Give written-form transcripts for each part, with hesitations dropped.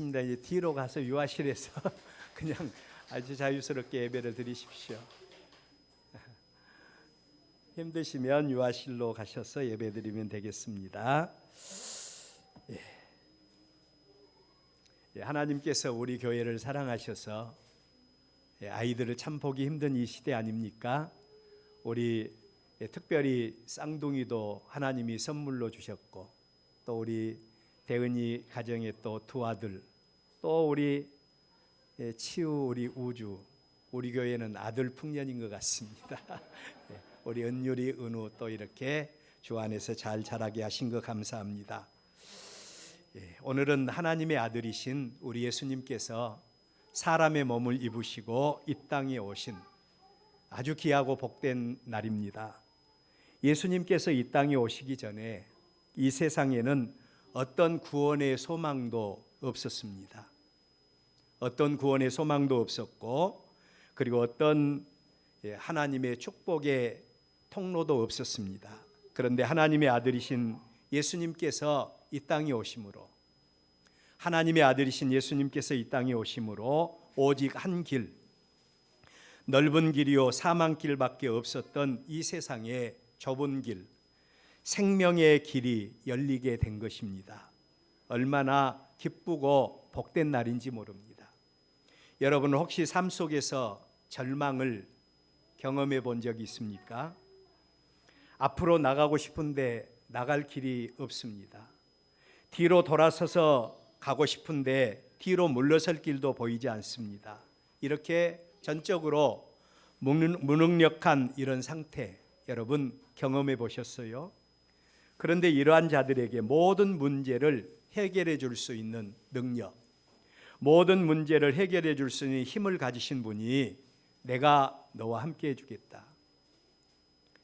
됐습니다. 이제 뒤로 가서 유아실에서 그냥 아주 자유스럽게 예배를 드리십시오. 힘드시면 유아실로 가셔서 예배 드리면 되겠습니다. 하나님께서 우리 교회를 사랑하셔서 아이들을 참 보기 힘든 이 시대 아닙니까? 우리 특별히 쌍둥이도 하나님이 선물로 주셨고, 또 우리 대은이 가정의 또 두 아들, 또 우리 치우 우리 우주, 우리 교회는 아들 풍년인 것 같습니다. 우리 은유리 은우 또 이렇게 주 안에서 잘 자라게 하신 것 감사합니다. 오늘은 하나님의 아들이신 우리 예수님께서 사람의 몸을 입으시고 이 땅에 오신 아주 귀하고 복된 날입니다. 예수님께서 이 땅에 오시기 전에 이 세상에는 어떤 구원의 소망도 없었습니다. 어떤 구원의 소망도 없었고, 그리고 어떤 하나님의 축복의 통로도 없었습니다. 그런데 하나님의 아들이신 예수님께서 이 땅에 오심으로, 하나님의 아들이신 예수님께서 이 땅에 오심으로 오직 한 길, 넓은 길이요 사망길밖에 없었던 이 세상에 좁은 길, 생명의 길이 열리게 된 것입니다. 얼마나 기쁘고 복된 날인지 모릅니다. 여러분 혹시 삶 속에서 절망을 경험해 본 적이 있습니까? 앞으로 나가고 싶은데 나갈 길이 없습니다. 뒤로 돌아서서 가고 싶은데 뒤로 물러설 길도 보이지 않습니다. 이렇게 전적으로 무능력한 이런 상태, 여러분 경험해 보셨어요? 그런데 이러한 자들에게 모든 문제를 해결해 줄 수 있는 능력, 모든 문제를 해결해 줄 수 있는 힘을 가지신 분이 내가 너와 함께 해주겠다,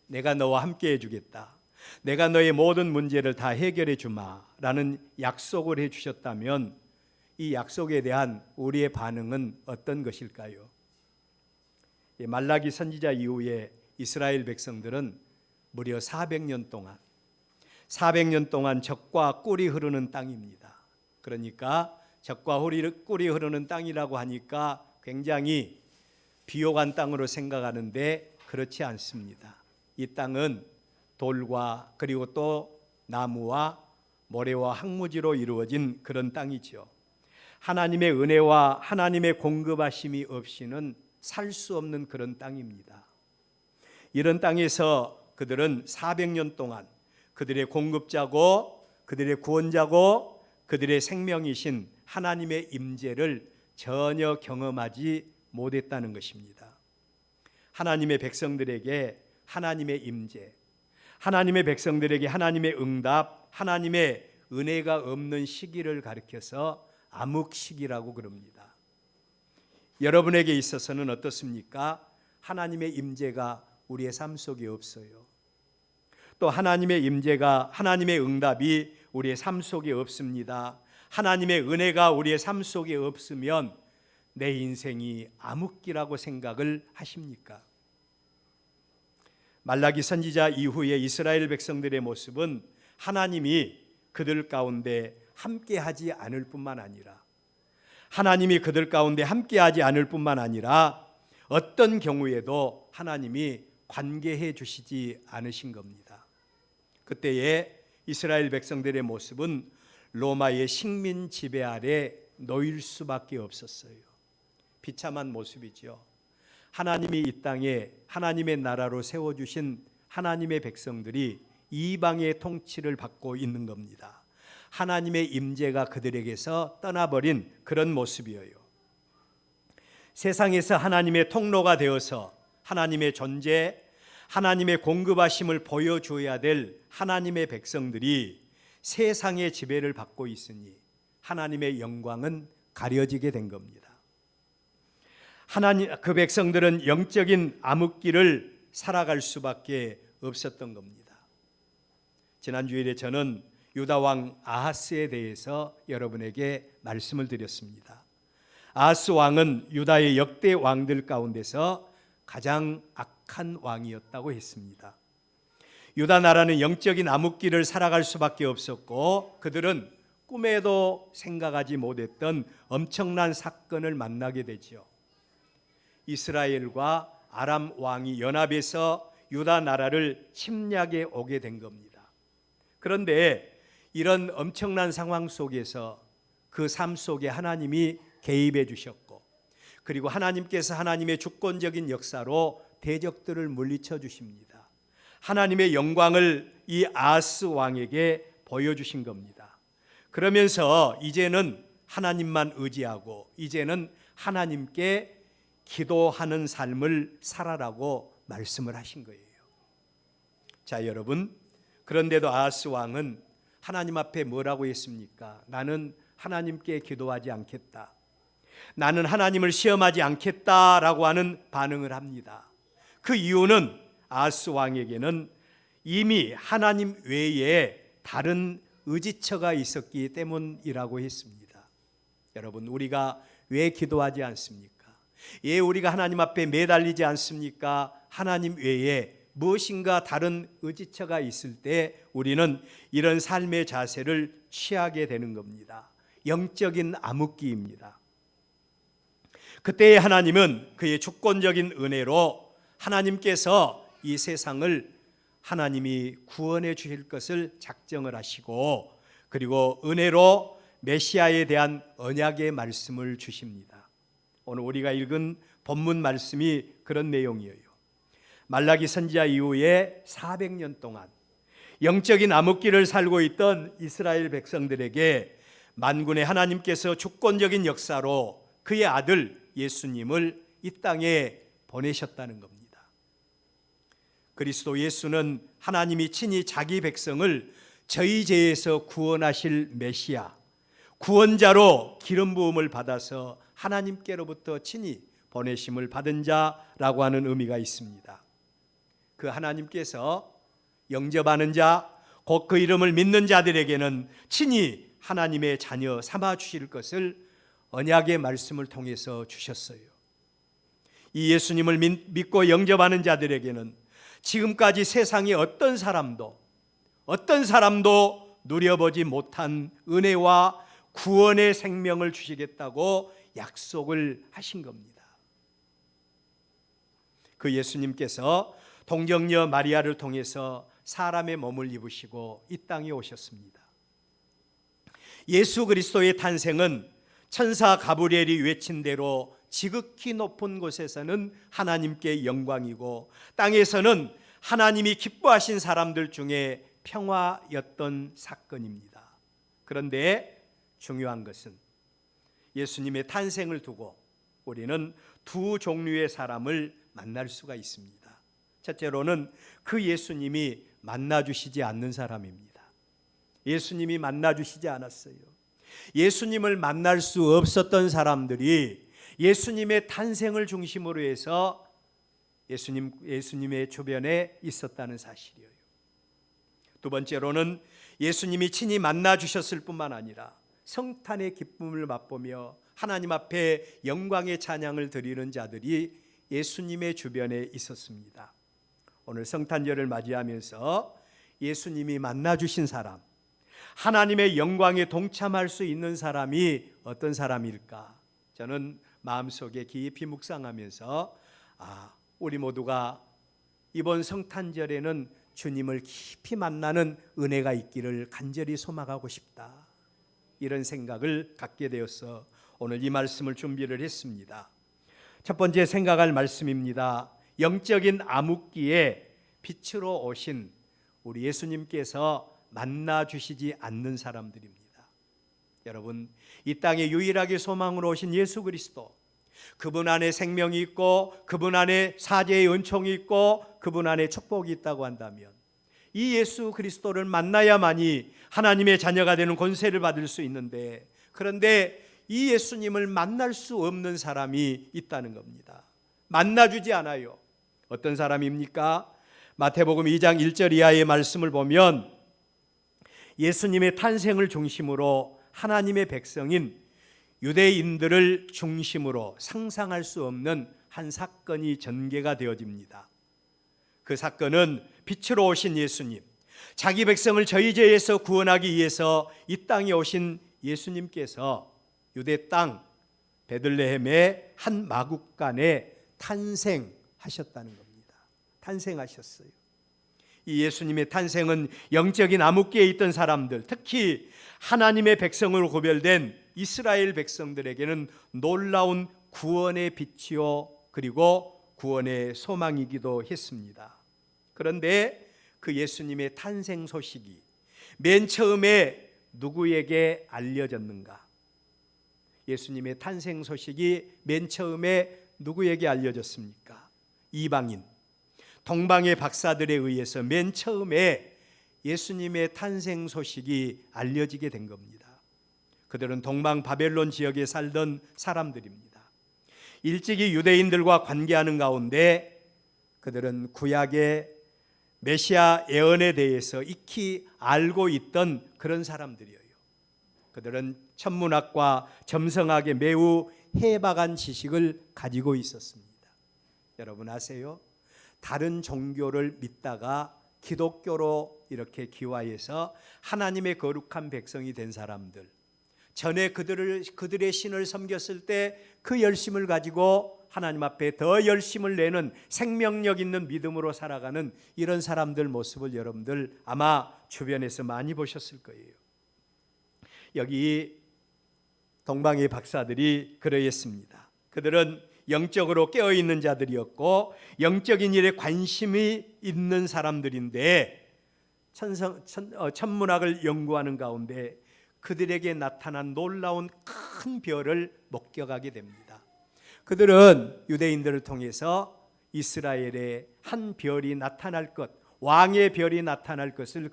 내가 너와 함께 해주겠다, 내가 너의 모든 문제를 다 해결해 주마 라는 약속을 해주셨다면 이 약속에 대한 우리의 반응은 어떤 것일까요? 말라기 선지자 이후에 이스라엘 백성들은 무려 400년 동안 젖과 꿀이 흐르는 땅입니다. 그러니까 젖과 꿀이 흐르는 땅이라고 하니까 굉장히 비옥한 땅으로 생각하는데 그렇지 않습니다. 이 땅은 돌과 그리고 또 나무와 모래와 황무지로 이루어진 그런 땅이죠. 하나님의 은혜와 하나님의 공급하심이 없이는 살 수 없는 그런 땅입니다. 이런 땅에서 그들은 400년 동안 그들의 공급자고 그들의 구원자고 그들의 생명이신 하나님의 임재를 전혀 경험하지 못했다는 것입니다. 하나님의 백성들에게 하나님의 임재, 하나님의 백성들에게 하나님의 응답, 하나님의 은혜가 없는 시기를 가리켜서 암흑시기라고 그럽니다. 여러분에게 있어서는 어떻습니까? 하나님의 임재가 우리의 삶 속에 없어요. 또 하나님의 임재가, 하나님의 응답이 우리의 삶 속에 없습니다. 하나님의 은혜가 우리의 삶 속에 없으면 내 인생이 암흑기라고 생각을 하십니까? 말라기 선지자 이후에 이스라엘 백성들의 모습은 하나님이 그들 가운데 함께하지 않을 뿐만 아니라, 하나님이 그들 가운데 함께하지 않을 뿐만 아니라 어떤 경우에도 하나님이 관계해 주시지 않으신 겁니다. 그때의 이스라엘 백성들의 모습은 로마의 식민 지배 아래 놓일 수밖에 없었어요. 비참한 모습이죠. 하나님이 이 땅에 하나님의 나라로 세워주신 하나님의 백성들이 이방의 통치를 받고 있는 겁니다. 하나님의 임재가 그들에게서 떠나버린 그런 모습이에요. 세상에서 하나님의 통로가 되어서 하나님의 존재, 하나님의 공급하심을 보여줘야 될 하나님의 백성들이 세상의 지배를 받고 있으니 하나님의 영광은 가려지게 된 겁니다. 그 백성들은 영적인 암흑기를 살아갈 수밖에 없었던 겁니다. 지난 주일에 저는 유다 왕 아하스에 대해서 여러분에게 말씀을 드렸습니다. 아하스 왕은 유다의 역대 왕들 가운데서 가장 악한 왕이었다고 했습니다. 유다 나라는 영적인 암흑기를 살아갈 수밖에 없었고 그들은 꿈에도 생각하지 못했던 엄청난 사건을 만나게 되죠. 이스라엘과 아람 왕이 연합해서 유다 나라를 침략해 오게 된 겁니다. 그런데 이런 엄청난 상황 속에서 그 삶 속에 하나님이 개입해 주셨고, 그리고 하나님께서 하나님의 주권적인 역사로 대적들을 물리쳐 주십니다. 하나님의 영광을 이 아하스 왕에게 보여주신 겁니다. 그러면서 이제는 하나님만 의지하고 이제는 하나님께 기도하는 삶을 살아라고 말씀을 하신 거예요. 자, 여러분, 그런데도 아하스 왕은 하나님 앞에 뭐라고 했습니까? 나는 하나님께 기도하지 않겠다, 나는 하나님을 시험하지 않겠다라고 하는 반응을 합니다. 그 이유는 아하스 왕에게는 이미 하나님 외에 다른 의지처가 있었기 때문이라고 했습니다. 여러분, 우리가 왜 기도하지 않습니까? 예, 우리가 하나님 앞에 매달리지 않습니까? 하나님 외에 무엇인가 다른 의지처가 있을 때 우리는 이런 삶의 자세를 취하게 되는 겁니다. 영적인 암흑기입니다. 그때의 하나님은 그의 주권적인 은혜로 하나님께서 이 세상을 하나님이 구원해 주실 것을 작정을 하시고, 그리고 은혜로 메시아에 대한 언약의 말씀을 주십니다. 오늘 우리가 읽은 본문 말씀이 그런 내용이에요. 말라기 선지자 이후에 400년 동안 영적인 암흑기를 살고 있던 이스라엘 백성들에게 만군의 하나님께서 주권적인 역사로 그의 아들 예수님을 이 땅에 보내셨다는 겁니다. 그리스도 예수는 하나님이 친히 자기 백성을 저희 죄에서 구원하실 메시아, 구원자로 기름 부음을 받아서 하나님께로부터 친히 보내심을 받은 자라고 하는 의미가 있습니다. 그 하나님께서 영접하는 자, 곧 그 이름을 믿는 자들에게는 친히 하나님의 자녀 삼아 주실 것을 언약의 말씀을 통해서 주셨어요. 이 예수님을 믿고 영접하는 자들에게는 지금까지 세상의 어떤 사람도 누려보지 못한 은혜와 구원의 생명을 주시겠다고 약속을 하신 겁니다. 그 예수님께서 동정녀 마리아를 통해서 사람의 몸을 입으시고 이 땅에 오셨습니다. 예수 그리스도의 탄생은 천사 가브리엘이 외친 대로 지극히 높은 곳에서는 하나님께 영광이고, 땅에서는 하나님이 기뻐하신 사람들 중에 평화였던 사건입니다. 그런데 중요한 것은 예수님의 탄생을 두고 우리는 두 종류의 사람을 만날 수가 있습니다. 첫째로는 그 예수님이 만나주시지 않는 사람입니다. 예수님이 만나주시지 않았어요. 예수님을 만날 수 없었던 사람들이 예수님의 탄생을 중심으로 해서 예수님의 주변에 있었다는 사실이에요. 두 번째로는 예수님이 친히 만나 주셨을 뿐만 아니라 성탄의 기쁨을 맛보며 하나님 앞에 영광의 찬양을 드리는 자들이 예수님의 주변에 있었습니다. 오늘 성탄절을 맞이하면서 예수님이 만나 주신 사람, 하나님의 영광에 동참할 수 있는 사람이 어떤 사람일까? 저는 마음속에 깊이 묵상하면서 우리 모두가 이번 성탄절에는 주님을 깊이 만나는 은혜가 있기를 간절히 소망하고 싶다, 이런 생각을 갖게 되어서 오늘 이 말씀을 준비를 했습니다. 첫 번째 생각할 말씀입니다. 영적인 암흑기에 빛으로 오신 우리 예수님께서 만나 주시지 않는 사람들입니다. 여러분, 이 땅에 유일하게 소망으로 오신 예수 그리스도, 그분 안에 생명이 있고 그분 안에 사죄의 은총이 있고 그분 안에 축복이 있다고 한다면 이 예수 그리스도를 만나야만이 하나님의 자녀가 되는 권세를 받을 수 있는데, 그런데 이 예수님을 만날 수 없는 사람이 있다는 겁니다. 만나주지 않아요. 어떤 사람입니까? 마태복음 2장 1절 이하의 말씀을 보면 예수님의 탄생을 중심으로 하나님의 백성인 유대인들을 중심으로 상상할 수 없는 한 사건이 전개가 되어집니다. 그 사건은 빛으로 오신 예수님, 자기 백성을 저희 죄에서 구원하기 위해서 이 땅에 오신 예수님께서 유대 땅 베들레헴의 한 마국간에 탄생하셨다는 겁니다. 탄생하셨어요. 이 예수님의 탄생은 영적인 암흑기에 있던 사람들, 특히 하나님의 백성으로 구별된 이스라엘 백성들에게는 놀라운 구원의 빛이요, 그리고 구원의 소망이기도 했습니다. 그런데 그 예수님의 탄생 소식이 맨 처음에 누구에게 알려졌는가? 예수님의 탄생 소식이 맨 처음에 누구에게 알려졌습니까? 이방인, 동방의 박사들에 의해서 맨 처음에 예수님의 탄생 소식이 알려지게 된 겁니다. 그들은 동방 바벨론 지역에 살던 사람들입니다. 일찍이 유대인들과 관계하는 가운데 그들은 구약의 메시아 예언에 대해서 익히 알고 있던 그런 사람들이에요. 그들은 천문학과 점성학에 매우 해박한 지식을 가지고 있었습니다. 여러분 아세요? 다른 종교를 믿다가 기독교로 이렇게 기화해서 하나님의 거룩한 백성이 된 사람들, 전에 그들의 신을 섬겼을 때 그 열심을 가지고 하나님 앞에 더 열심을 내는 생명력 있는 믿음으로 살아가는 이런 사람들 모습을 여러분들 아마 주변에서 많이 보셨을 거예요. 여기 동방의 박사들이 그러했습니다. 그들은 영적으로 깨어있는 자들이었고 영적인 일에 관심이 있는 사람들인데 천문학을 연구하는 가운데 그들에게 나타난 놀라운 큰 별을 목격하게 됩니다. 그들은 유대인들을 통해서 이스라엘에 한 별이 나타날 것, 왕의 별이 나타날 것을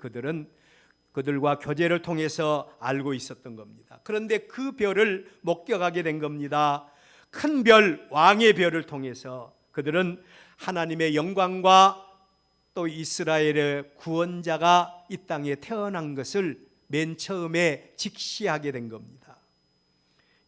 그들과 교제를 통해서 알고 있었던 겁니다. 그런데 그 별을 목격하게 된 겁니다. 큰 별, 왕의 별을 통해서 그들은 하나님의 영광과 또 이스라엘의 구원자가 이 땅에 태어난 것을 맨 처음에 직시하게 된 겁니다.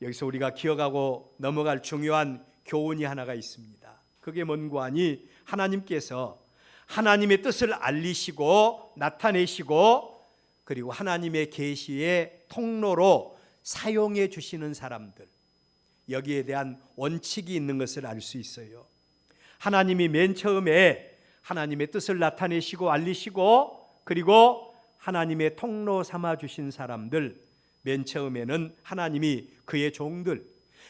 여기서 우리가 기억하고 넘어갈 중요한 교훈이 하나가 있습니다. 그게 뭔고 하니 하나님께서 하나님의 뜻을 알리시고 나타내시고 그리고 하나님의 계시의 통로로 사용해 주시는 사람들, 여기에 대한 원칙이 있는 것을 알 수 있어요. 하나님이 맨 처음에 하나님의 뜻을 나타내시고 알리시고 그리고 하나님의 통로 삼아 주신 사람들, 맨 처음에는 하나님이 그의 종들,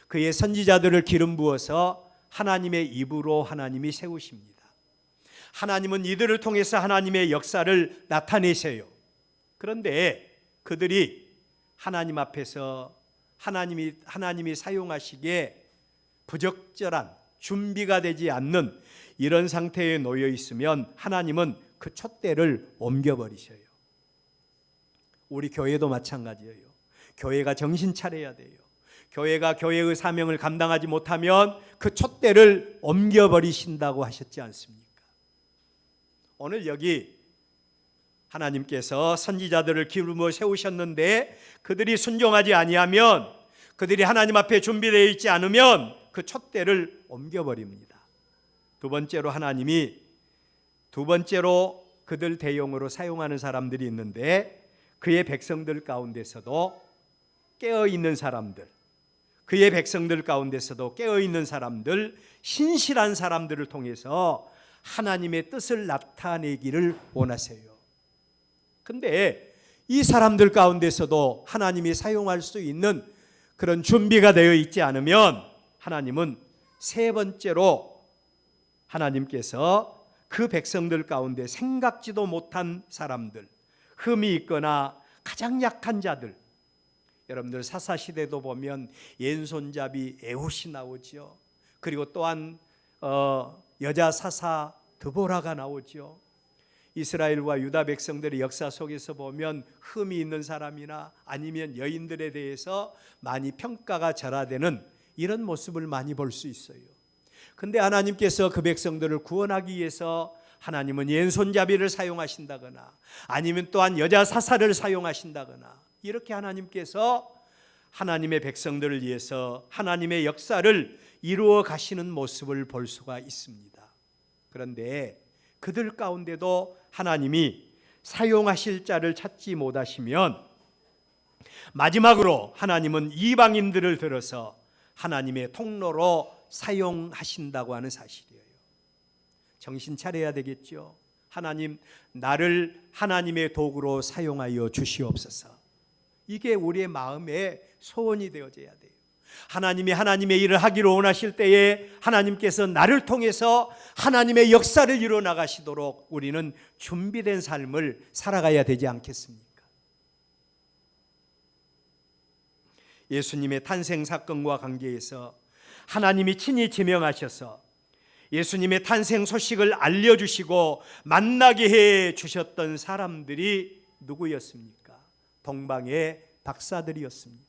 그의 선지자들을 기름 부어서 하나님의 입으로 하나님이 세우십니다. 하나님은 이들을 통해서 하나님의 역사를 나타내세요. 그런데 그들이 하나님 앞에서 하나님이 사용하시기에 부적절한 준비가 되지 않는 이런 상태에 놓여 있으면 하나님은 그 촛대를 옮겨버리셔요. 우리 교회도 마찬가지예요. 교회가 정신 차려야 돼요. 교회가 교회의 사명을 감당하지 못하면 그 촛대를 옮겨버리신다고 하셨지 않습니까? 오늘 여기 하나님께서 선지자들을 기름으로 세우셨는데 그들이 순종하지 아니하면, 그들이 하나님 앞에 준비되어 있지 않으면 그 촛대를 옮겨버립니다. 두 번째로 그들 대용으로 사용하는 사람들이 있는데 그의 백성들 가운데서도 깨어있는 사람들, 그의 백성들 가운데서도 깨어있는 사람들, 신실한 사람들을 통해서 하나님의 뜻을 나타내기를 원하세요. 근데 이 사람들 가운데서도 하나님이 사용할 수 있는 그런 준비가 되어 있지 않으면 하나님은 세 번째로 하나님께서 그 백성들 가운데 생각지도 못한 사람들, 흠이 있거나 가장 약한 자들, 여러분들 사사시대도 보면 왼손잡이 에훗이 나오죠. 그리고 또한 여자 사사 드보라가 나오죠. 이스라엘과 유다 백성들의 역사 속에서 보면 흠이 있는 사람이나 아니면 여인들에 대해서 많이 평가가 절하되는 이런 모습을 많이 볼 수 있어요. 근데 하나님께서 그 백성들을 구원하기 위해서 하나님은 왼손잡이를 사용하신다거나 아니면 또한 여자 사사를 사용하신다거나 이렇게 하나님께서 하나님의 백성들을 위해서 하나님의 역사를 이루어 가시는 모습을 볼 수가 있습니다. 그런데 그들 가운데도 하나님이 사용하실 자를 찾지 못하시면 마지막으로 하나님은 이방인들을 들어서 하나님의 통로로 사용하신다고 하는 사실이에요. 정신 차려야 되겠죠. 하나님, 나를 하나님의 도구로 사용하여 주시옵소서. 이게 우리의 마음의 소원이 되어져야 돼요. 하나님이 하나님의 일을 하기를 원하실 때에 하나님께서 나를 통해서 하나님의 역사를 이루어 나가시도록 우리는 준비된 삶을 살아가야 되지 않겠습니까? 예수님의 탄생 사건과 관계해서 하나님이 친히 지명하셔서 예수님의 탄생 소식을 알려주시고 만나게 해 주셨던 사람들이 누구였습니까? 동방의 박사들이었습니다.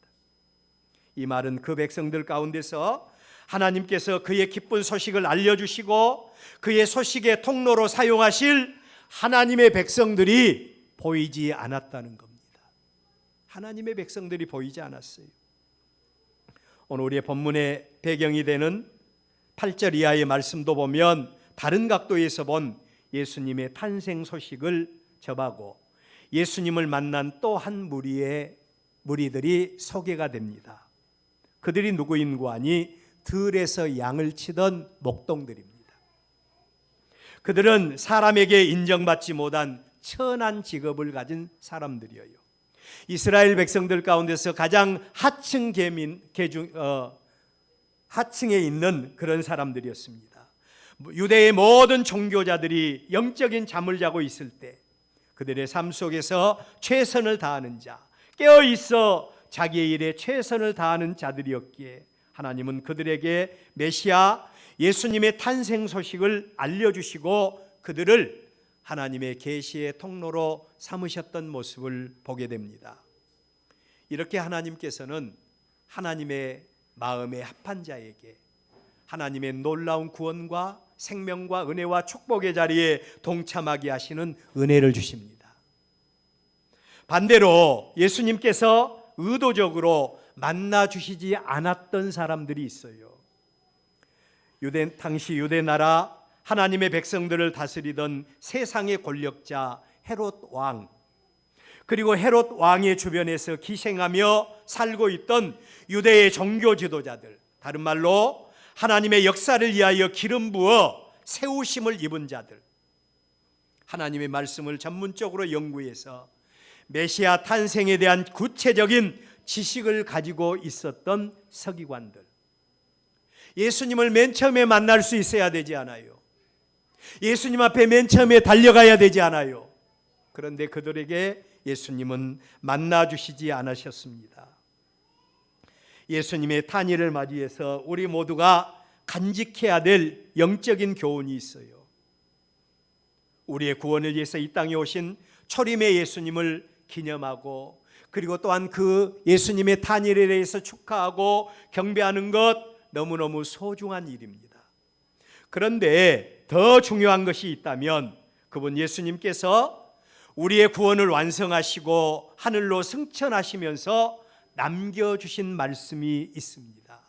이 말은 그 백성들 가운데서 하나님께서 그의 기쁜 소식을 알려주시고 그의 소식의 통로로 사용하실 하나님의 백성들이 보이지 않았다는 겁니다. 하나님의 백성들이 보이지 않았어요. 오늘 우리의 본문의 배경이 되는 8절 이하의 말씀도 보면 다른 각도에서 본 예수님의 탄생 소식을 접하고 예수님을 만난 또 한 무리들이 소개가 됩니다. 그들이 누구인고 하니 들에서 양을 치던 목동들입니다. 그들은 사람에게 인정받지 못한 천한 직업을 가진 사람들이에요. 이스라엘 백성들 가운데서 가장 하층에 있는 그런 사람들이었습니다. 유대의 모든 종교자들이 영적인 잠을 자고 있을 때 그들의 삶 속에서 최선을 다하는 자, 깨어 있어 자기의 일에 최선을 다하는 자들이었기에 하나님은 그들에게 메시아 예수님의 탄생 소식을 알려주시고 그들을 하나님의 계시의 통로로 삼으셨던 모습을 보게 됩니다. 이렇게 하나님께서는 하나님의 마음에 합한 자에게 하나님의 놀라운 구원과 생명과 은혜와 축복의 자리에 동참하게 하시는 은혜를 주십니다. 반대로 예수님께서 의도적으로 만나 주시지 않았던 사람들이 있어요. 당시 유대 나라 하나님의 백성들을 다스리던 세상의 권력자 헤롯 왕, 그리고 헤롯 왕의 주변에서 기생하며 살고 있던 유대의 종교 지도자들, 다른 말로 하나님의 역사를 위하여 기름 부어 세우심을 입은 자들, 하나님의 말씀을 전문적으로 연구해서 메시아 탄생에 대한 구체적인 지식을 가지고 있었던 서기관들, 예수님을 맨 처음에 만날 수 있어야 되지 않아요? 예수님 앞에 맨 처음에 달려가야 되지 않아요? 그런데 그들에게 예수님은 만나주시지 않으셨습니다. 예수님의 탄일을 맞이해서 우리 모두가 간직해야 될 영적인 교훈이 있어요. 우리의 구원을 위해서 이 땅에 오신 초림의 예수님을 기념하고 그리고 또한 그 예수님의 탄일에 대해서 축하하고 경배하는 것 너무너무 소중한 일입니다. 그런데 더 중요한 것이 있다면 그분 예수님께서 우리의 구원을 완성하시고 하늘로 승천하시면서 남겨주신 말씀이 있습니다.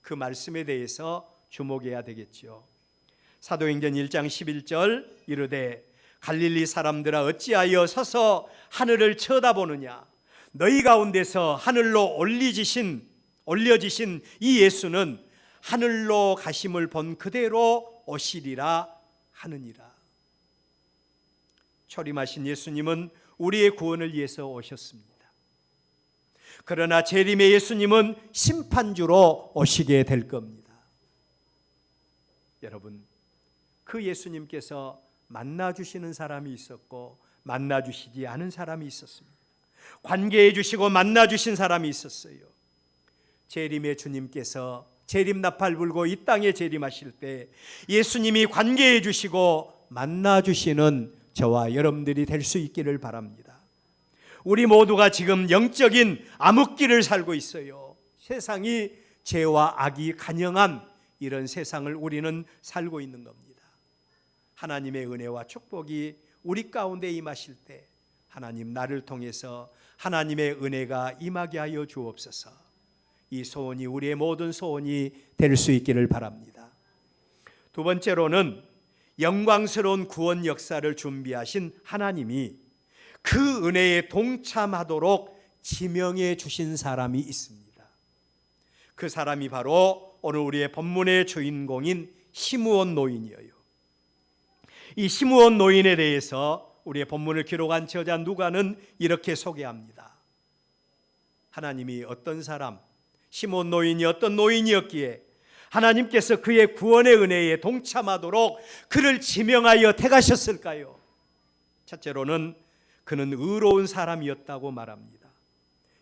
그 말씀에 대해서 주목해야 되겠죠. 사도행전 1장 11절 이르되 갈릴리 사람들아 어찌하여 서서 하늘을 쳐다보느냐 너희 가운데서 하늘로 올려지신 이 예수는 하늘로 가심을 본 그대로 오시리라 하느니라. 초림하신 예수님은 우리의 구원을 위해서 오셨습니다. 그러나 재림의 예수님은 심판주로 오시게 될 겁니다. 여러분, 그 예수님께서 만나주시는 사람이 있었고 만나주시지 않은 사람이 있었습니다. 관계해 주시고 만나주신 사람이 있었어요. 재림의 주님께서 재림 나팔 불고 이 땅에 재림하실 때 예수님이 관계해 주시고 만나주시는 저와 여러분들이 될 수 있기를 바랍니다. 우리 모두가 지금 영적인 암흑기를 살고 있어요. 세상이 죄와 악이 간영한 이런 세상을 우리는 살고 있는 겁니다. 하나님의 은혜와 축복이 우리 가운데 임하실 때 하나님 나를 통해서 하나님의 은혜가 임하게 하여 주옵소서. 이 소원이 우리의 모든 소원이 될 수 있기를 바랍니다. 두 번째로는 영광스러운 구원 역사를 준비하신 하나님이 그 은혜에 동참하도록 지명해 주신 사람이 있습니다. 그 사람이 바로 오늘 우리의 본문의 주인공인 시므온 노인이에요. 이 시므온 노인에 대해서 우리의 본문을 기록한 저자 누가는 이렇게 소개합니다. 하나님이 어떤 사람, 시므온 노인이 어떤 노인이었기에 하나님께서 그의 구원의 은혜에 동참하도록 그를 지명하여 택하셨을까요? 첫째로는 그는 의로운 사람이었다고 말합니다.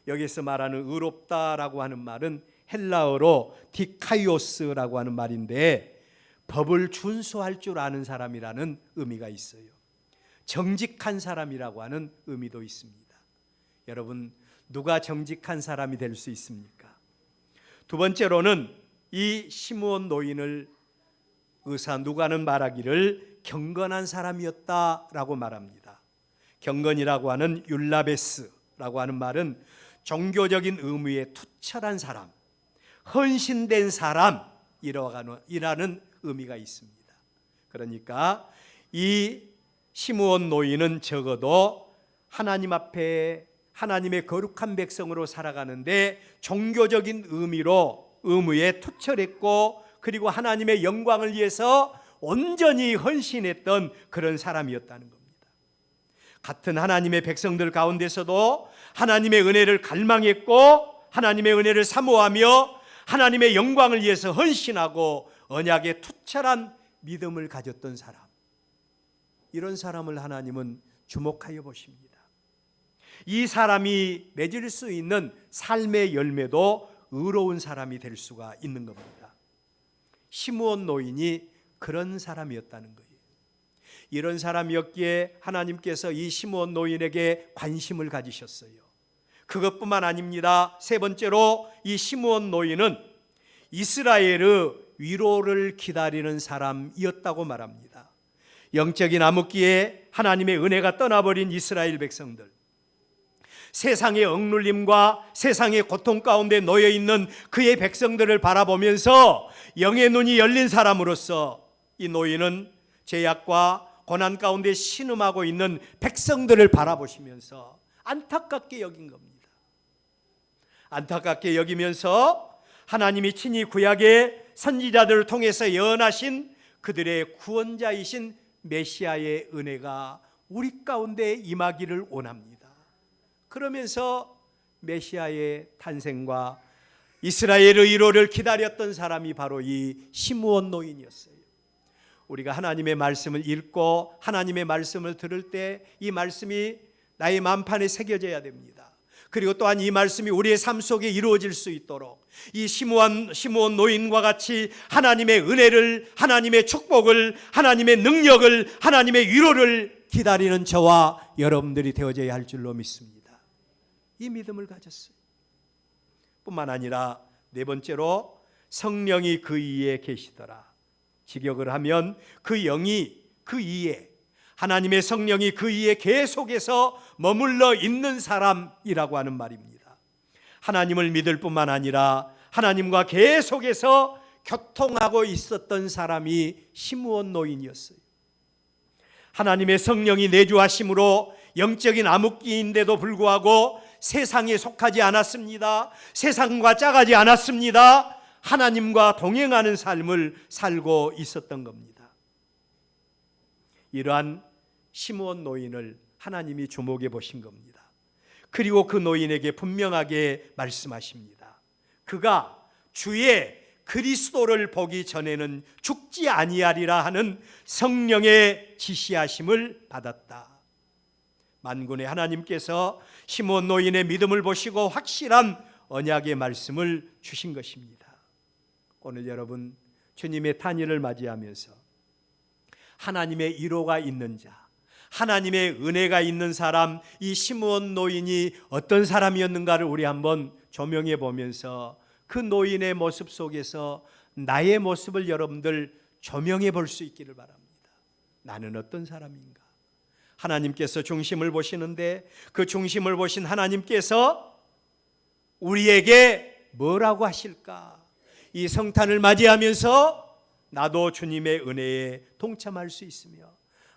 여기서 말하는 의롭다라고 하는 말은 헬라어로 디카이오스라고 하는 말인데 법을 준수할 줄 아는 사람이라는 의미가 있어요. 정직한 사람이라고 하는 의미도 있습니다. 여러분, 누가 정직한 사람이 될 수 있습니까? 두 번째로는 이 시므온 노인을 의사 누가는 말하기를 경건한 사람이었다라고 말합니다. 경건이라고 하는 율라베스라고 하는 말은 종교적인 의무에 투철한 사람, 헌신된 사람이라는 의미가 있습니다. 그러니까 이 시므온 노인은 적어도 하나님 앞에 하나님의 거룩한 백성으로 살아가는데 종교적인 의무에 투철했고 그리고 하나님의 영광을 위해서 온전히 헌신했던 그런 사람이었다는 겁니다. 같은 하나님의 백성들 가운데서도 하나님의 은혜를 갈망했고 하나님의 은혜를 사모하며 하나님의 영광을 위해서 헌신하고 언약에 투철한 믿음을 가졌던 사람, 이런 사람을 하나님은 주목하여 보십니다. 이 사람이 맺을 수 있는 삶의 열매도 의로운 사람이 될 수가 있는 겁니다. 시므온 노인이 그런 사람이었다는 거예요. 이런 사람이었기에 하나님께서 이 시므온 노인에게 관심을 가지셨어요. 그것뿐만 아닙니다. 세 번째로 이 시므온 노인은 이스라엘의 위로를 기다리는 사람이었다고 말합니다. 영적인 암흑기에 하나님의 은혜가 떠나버린 이스라엘 백성들, 세상의 억눌림과 세상의 고통 가운데 놓여 있는 그의 백성들을 바라보면서 영의 눈이 열린 사람으로서 이 노인은 죄악과 고난 가운데 신음하고 있는 백성들을 바라보시면서 안타깝게 여긴 겁니다. 안타깝게 여기면서 하나님이 친히 구약의 선지자들을 통해서 예언하신 그들의 구원자이신 메시아의 은혜가 우리 가운데 임하기를 원합니다. 그러면서 메시아의 탄생과 이스라엘의 위로를 기다렸던 사람이 바로 이 시므온 노인이었어요. 우리가 하나님의 말씀을 읽고 하나님의 말씀을 들을 때 이 말씀이 나의 마음판에 새겨져야 됩니다. 그리고 또한 이 말씀이 우리의 삶 속에 이루어질 수 있도록 이 시므온 노인과 같이 하나님의 은혜를, 하나님의 축복을, 하나님의 능력을, 하나님의 위로를 기다리는 저와 여러분들이 되어져야 할 줄로 믿습니다. 이 믿음을 가졌어요. 뿐만 아니라 네 번째로 성령이 그 이에 계시더라. 직역을 하면 그 영이 그 이에, 하나님의 성령이 그 이에 계속해서 머물러 있는 사람이라고 하는 말입니다. 하나님을 믿을 뿐만 아니라 하나님과 계속해서 교통하고 있었던 사람이 시므온 노인이었어요. 하나님의 성령이 내주하심으로 영적인 암흑기인데도 불구하고 세상에 속하지 않았습니다. 세상과 짝하지 않았습니다. 하나님과 동행하는 삶을 살고 있었던 겁니다. 이러한 시므온 노인을 하나님이 주목해 보신 겁니다. 그리고 그 노인에게 분명하게 말씀하십니다. 그가 주의 그리스도를 보기 전에는 죽지 아니하리라 하는 성령의 지시하심을 받았다. 만군의 하나님께서 시므온 노인의 믿음을 보시고 확실한 언약의 말씀을 주신 것입니다. 오늘 여러분 주님의 탄일을 맞이하면서 하나님의 위로가 있는 자, 하나님의 은혜가 있는 사람, 이 시므온 노인이 어떤 사람이었는가를 우리 한번 조명해 보면서 그 노인의 모습 속에서 나의 모습을 여러분들 조명해 볼 수 있기를 바랍니다. 나는 어떤 사람인가? 하나님께서 중심을 보시는데 그 중심을 보신 하나님께서 우리에게 뭐라고 하실까? 이 성탄을 맞이하면서 나도 주님의 은혜에 동참할 수 있으며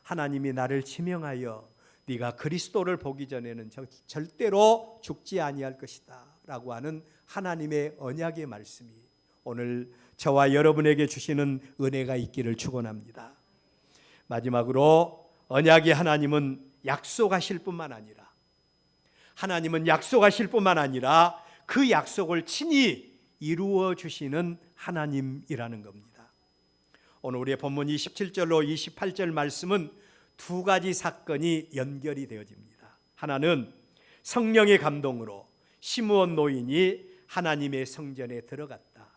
하나님이 나를 지명하여 네가 그리스도를 보기 전에는 절대로 죽지 아니할 것이다 라고 하는 하나님의 언약의 말씀이 오늘 저와 여러분에게 주시는 은혜가 있기를 축원합니다. 마지막으로 언약의 하나님은 약속하실 뿐만 아니라 그 약속을 친히 이루어 주시는 하나님이라는 겁니다. 오늘 우리의 본문 27절로 28절 말씀은 두 가지 사건이 연결이 되어집니다. 하나는 성령의 감동으로 시므온 노인이 하나님의 성전에 들어갔다.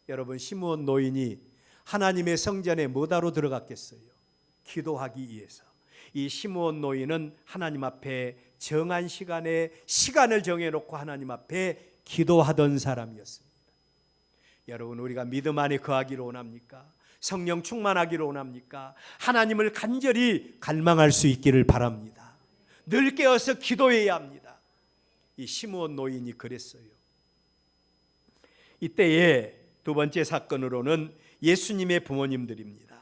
여러분, 시므온 노인이 하나님의 성전에 뭐하러 들어갔겠어요? 기도하기 위해서. 이 시므온 노인은 하나님 앞에 정한 시간에 시간을 정해놓고 하나님 앞에 기도하던 사람이었습니다. 여러분, 우리가 믿음 안에 거하기를 원합니까? 성령 충만하기를 원합니까? 하나님을 간절히 갈망할 수 있기를 바랍니다. 늘 깨어서 기도해야 합니다. 이 시므온 노인이 그랬어요. 이때의 두 번째 사건으로는 예수님의 부모님들입니다.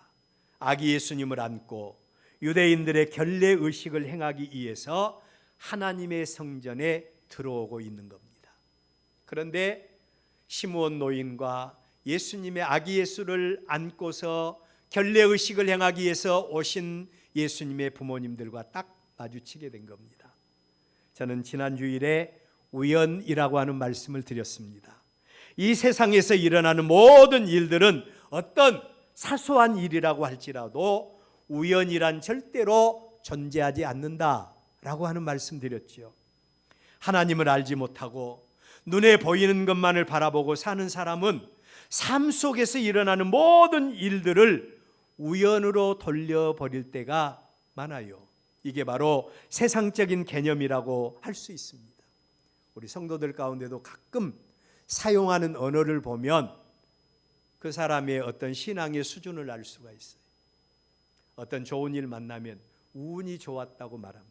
아기 예수님을 안고 유대인들의 결례 의식을 행하기 위해서 하나님의 성전에 들어오고 있는 겁니다. 그런데 시므온 노인과 예수님의 아기 예수를 안고서 결례 의식을 행하기 위해서 오신 예수님의 부모님들과 딱 마주치게 된 겁니다. 저는 지난 주일에 우연이라고 하는 말씀을 드렸습니다. 이 세상에서 일어나는 모든 일들은 어떤 사소한 일이라고 할지라도 우연이란 절대로 존재하지 않는다라고 하는 말씀 드렸죠. 하나님을 알지 못하고 눈에 보이는 것만을 바라보고 사는 사람은 삶 속에서 일어나는 모든 일들을 우연으로 돌려버릴 때가 많아요. 이게 바로 세상적인 개념이라고 할 수 있습니다. 우리 성도들 가운데도 가끔 사용하는 언어를 보면 그 사람의 어떤 신앙의 수준을 알 수가 있어요. 어떤 좋은 일 만나면 운이 좋았다고 말합니다.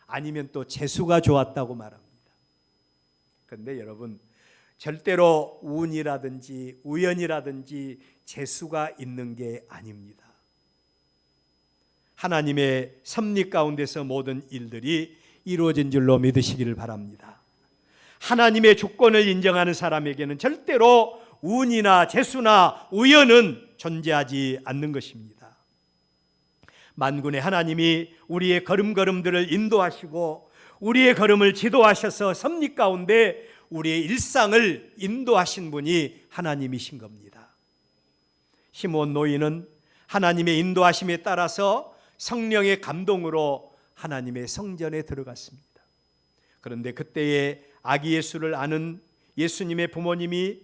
아니면 또 재수가 좋았다고 말합니다. 그런데 여러분, 절대로 운이라든지 우연이라든지 재수가 있는 게 아닙니다. 하나님의 섭리 가운데서 모든 일들이 이루어진 줄로 믿으시기를 바랍니다. 하나님의 주권을 인정하는 사람에게는 절대로 운이나 재수나 우연은 존재하지 않는 것입니다. 만군의 하나님이 우리의 걸음걸음들을 인도하시고 우리의 걸음을 지도하셔서 섭리 가운데 우리의 일상을 인도하신 분이 하나님이신 겁니다. 시므온 노인은 하나님의 인도하심에 따라서 성령의 감동으로 하나님의 성전에 들어갔습니다. 그런데 그때의 아기 예수를 아는 예수님의 부모님이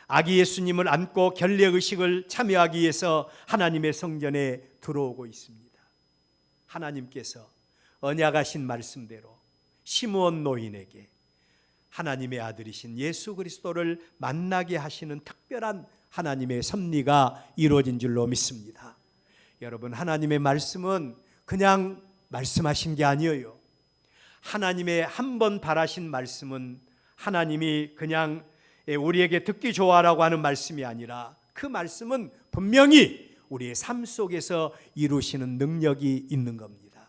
아기 예수님을 안고 결례 의식을 참여하기 위해서 하나님의 성전에 들어오고 있습니다. 하나님께서 언약하신 말씀대로 시므온 노인에게 하나님의 아들이신 예수 그리스도를 만나게 하시는 특별한 하나님의 섭리가 이루어진 줄로 믿습니다. 여러분, 하나님의 말씀은 그냥 말씀하신 게 아니에요. 하나님의 한 번 바라신 말씀은 하나님이 그냥 우리에게 듣기 좋아라고 하는 말씀이 아니라 그 말씀은 분명히 우리의 삶 속에서 이루시는 능력이 있는 겁니다.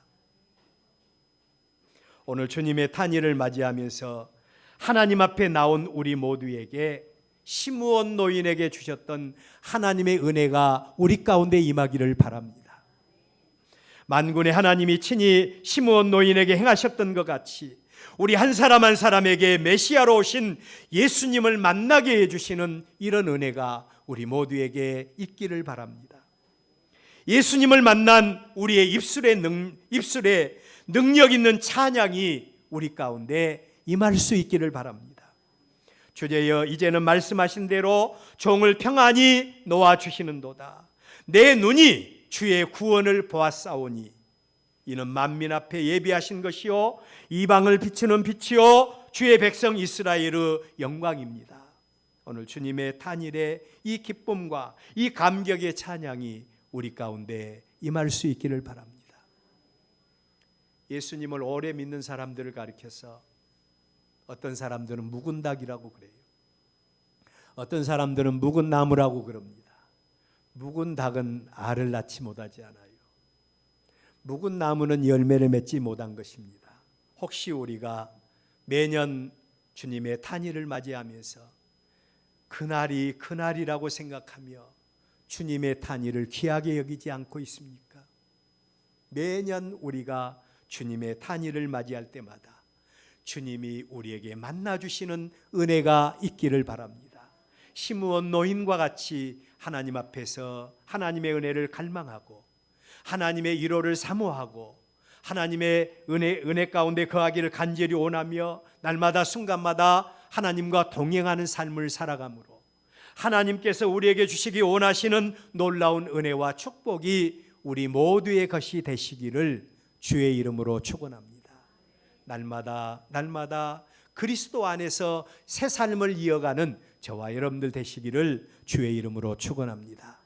오늘 주님의 탄일을 맞이하면서 하나님 앞에 나온 우리 모두에게 시므온 노인에게 주셨던 하나님의 은혜가 우리 가운데 임하기를 바랍니다. 만군의 하나님이 친히 시므온 노인에게 행하셨던 것 같이 우리 한 사람 한 사람에게 메시아로 오신 예수님을 만나게 해주시는 이런 은혜가 우리 모두에게 있기를 바랍니다. 예수님을 만난 우리의 입술에 능력 있는 찬양이 우리 가운데 임할 수 있기를 바랍니다. 주제여 이제는 말씀하신 대로 종을 평안히 놓아주시는도다. 내 눈이 주의 구원을 보았사오니 이는 만민 앞에 예비하신 것이요 이방을 비추는 빛이요 주의 백성 이스라엘의 영광입니다. 오늘 주님의 탄일의 이 기쁨과 이 감격의 찬양이 우리 가운데 임할 수 있기를 바랍니다. 예수님을 오래 믿는 사람들을 가리켜서 어떤 사람들은 묵은 닭이라고 그래요. 어떤 사람들은 묵은 나무라고 그럽니다. 묵은 닭은 알을 낳지 못하지 않아요. 묵은 나무는 열매를 맺지 못한 것입니다. 혹시 우리가 매년 주님의 탄일을 맞이하면서 그날이 그날이라고 생각하며 주님의 탄일을 귀하게 여기지 않고 있습니까? 매년 우리가 주님의 탄일을 맞이할 때마다 주님이 우리에게 만나주시는 은혜가 있기를 바랍니다. 시므온 노인과 같이 하나님 앞에서 하나님의 은혜를 갈망하고 하나님의 위로를 사모하고 하나님의 은혜 가운데 거하기를 간절히 원하며 날마다 순간마다 하나님과 동행하는 삶을 살아가므로 하나님께서 우리에게 주시기 원하시는 놀라운 은혜와 축복이 우리 모두의 것이 되시기를 주의 이름으로 축원합니다. 날마다 그리스도 안에서 새 삶을 이어가는 저와 여러분들 되시기를 주의 이름으로 축원합니다.